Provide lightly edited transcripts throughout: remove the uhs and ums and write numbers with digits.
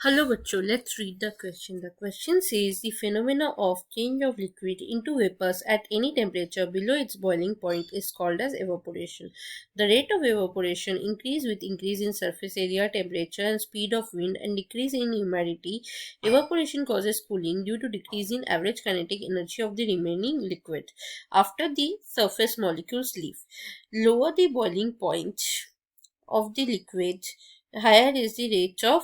Hello बच्चों, let's read the question. The question says the phenomena of change of liquid into vapors at any temperature below its boiling point is called as evaporation. The rate of evaporation increase with increase in surface area, temperature and speed of wind and decrease in humidity. Evaporation causes cooling due to decrease in average kinetic energy of the remaining liquid after the surface molecules leave. Lower the boiling point of the liquid, higher is the rate of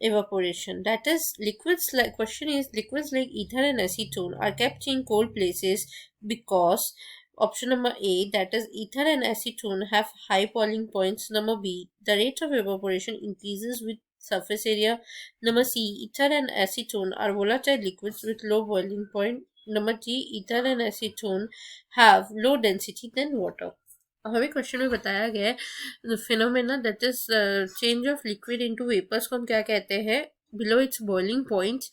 evaporation. That is, liquids like ether and acetone are kept in cold places because option number A, that is ether and acetone have high boiling points. Number B, the rate of evaporation increases with surface area. Number C, ether and acetone are volatile liquids with low boiling point. Number D, ether and acetone have low density than water. हमें question में बताया गया है phenomena that is change of liquid into vapours को हम क्या कहते हैं बिलो इट्स बॉइलिंग पॉइंट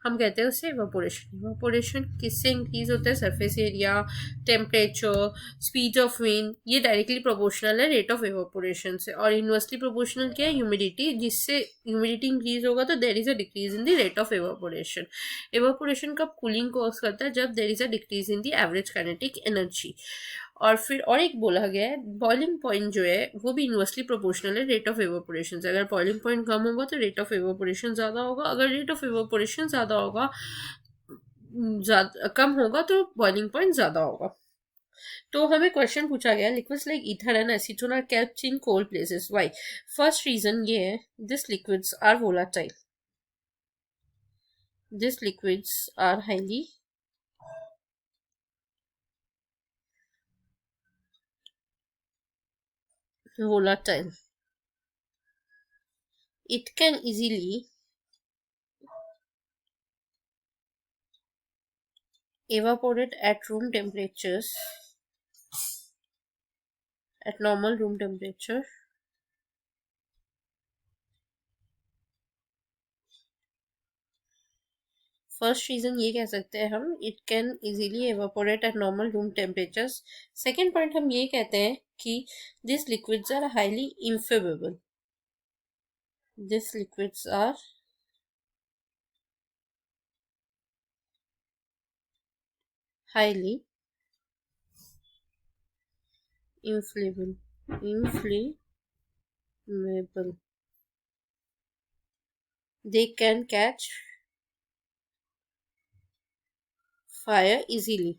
हम कहते हैं उसे इवापोरेशन। इवापोरेशन किससे इंक्रीज होता है? Surface area, temperature, speed of wind, ये डायरेक्टली प्रोपोर्शनल है रेट ऑफ इवापोरेशन से। और इनवर्सली प्रोपोर्शनल क्या है? ह्यूमिडिटी, जिससे ह्यूमिडिटी इंक्रीज होगा तो there is a decrease in the rate of evaporation. Evaporation कब कूलिंग कॉज करता है? जब there is a decrease in the average kinetic energy. और फिर और एक बोला गया है बॉइलिंग पॉइंट जो है वो भी इनवर्सली प्रोपोर्शनल है रेट ऑफ एवापोरेशन से। अगर बॉइलिंग पॉइंट कम होगा तो रेट ऑफ एवापोरेशन ज़्यादा होगा, अगर रेट ऑफ एवापोरेशन ज़्यादा होगा कम होगा तो बॉइलिंग पॉइंट ज़्यादा होगा। तो हमें क्वेश्चन पूछा गया liquids like ether and acetone are kept in cold places, why? First reason ये है this liquids are volatile, this liquids are highly volatile. It can easily evaporate at room temperatures, at normal room temperature. First reason ये कह सकते हैं हम, it can easily evaporate at normal room temperatures. Second point हम ये कहते हैं कि this liquids are highly inflammable, this liquids are highly inflammable. They can catch fire easily.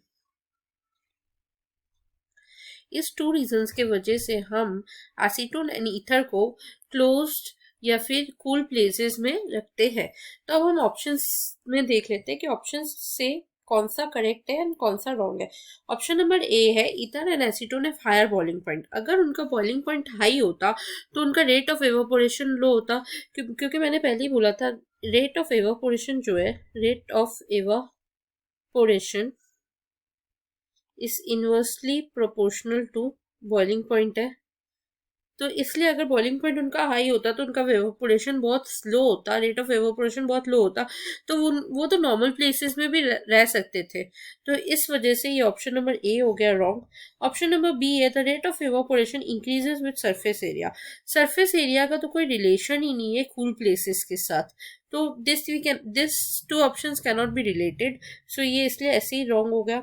इस टू रीजंस के वजह से हम एसीटोन एंड ईथर को क्लोज्ड या फिर कूल प्लेसेस में रखते हैं। तो अब हम ऑप्शंस में देख लेते हैं कि ऑप्शंस से कौन सा करेक्ट है एंड कौन सा रॉन्ग है। ऑप्शन नंबर ए है ether and acetone have higher boiling point. अगर उनका बॉइलिंग पॉइंट हाई होता तो उनका रेट ऑफ एवापोरेशन लो होता, क्योंकि मैंने पहले ही बोला था रेट ऑफ एवापोरेशन जो है, rate of evaporation is inversely proportional to boiling point है। तो इसलिए अगर बॉइलिंग पॉइंट उनका हाई होता तो उनका एवापोरेशन बहुत स्लो होता, रेट ऑफ एवापोरेशन बहुत लो होता, तो वो तो नॉर्मल प्लेसेस में भी रह सकते थे। तो इस वजह से ये ऑप्शन नंबर ए हो गया रॉन्ग। ऑप्शन नंबर बी है the rate of evaporation increases with surface area. Surface area का तो कोई रिलेशन ही नहीं है कूल प्लेसेस के साथ, तो this two options cannot be related, so ये इसलिए ऐसे ही रॉन्ग हो गया।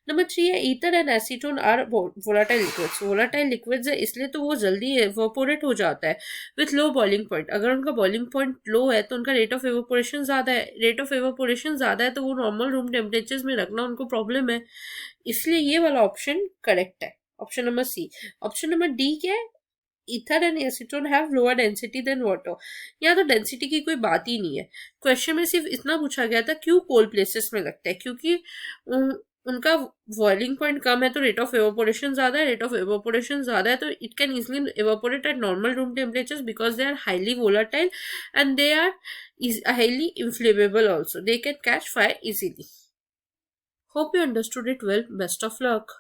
नंबर 3 है ether and acetone are volatile liquids. Volatile liquids है इसलिए तो वो जल्दी एवापोरेट हो जाता है विथ लो बॉइलिंग पॉइंट। अगर उनका बॉइलिंग पॉइंट लो है तो उनका रेट ऑफ एवापोरेशन ज़्यादा है, रेट ऑफ एवापोरेशन ज़्यादा है तो वो नॉर्मल रूम टेम्परेचर्स में रखना उनको प्रॉब्लम है, इसलिए ये वाला ऑप्शन करेक्ट है, option number C. Option number D क्या है? Ether and acetone have lower density than water. यहाँ तो डेंसिटी की कोई बात ही नहीं है। क्वेश्चन में सिर्फ इतना पूछा गया था क्यों कोल्ड प्लेसेस में लगता है, क्योंकि उनका बॉइलिंग पॉइंट कम है तो रेट ऑफ एवापोरेशन ज़्यादा है, रेट ऑफ एवापोरेशन ज़्यादा है तो it can easily evaporate at normal room temperatures because they are highly volatile and they are highly inflammable also, they can catch fire easily. Hope you understood it well. Best of luck.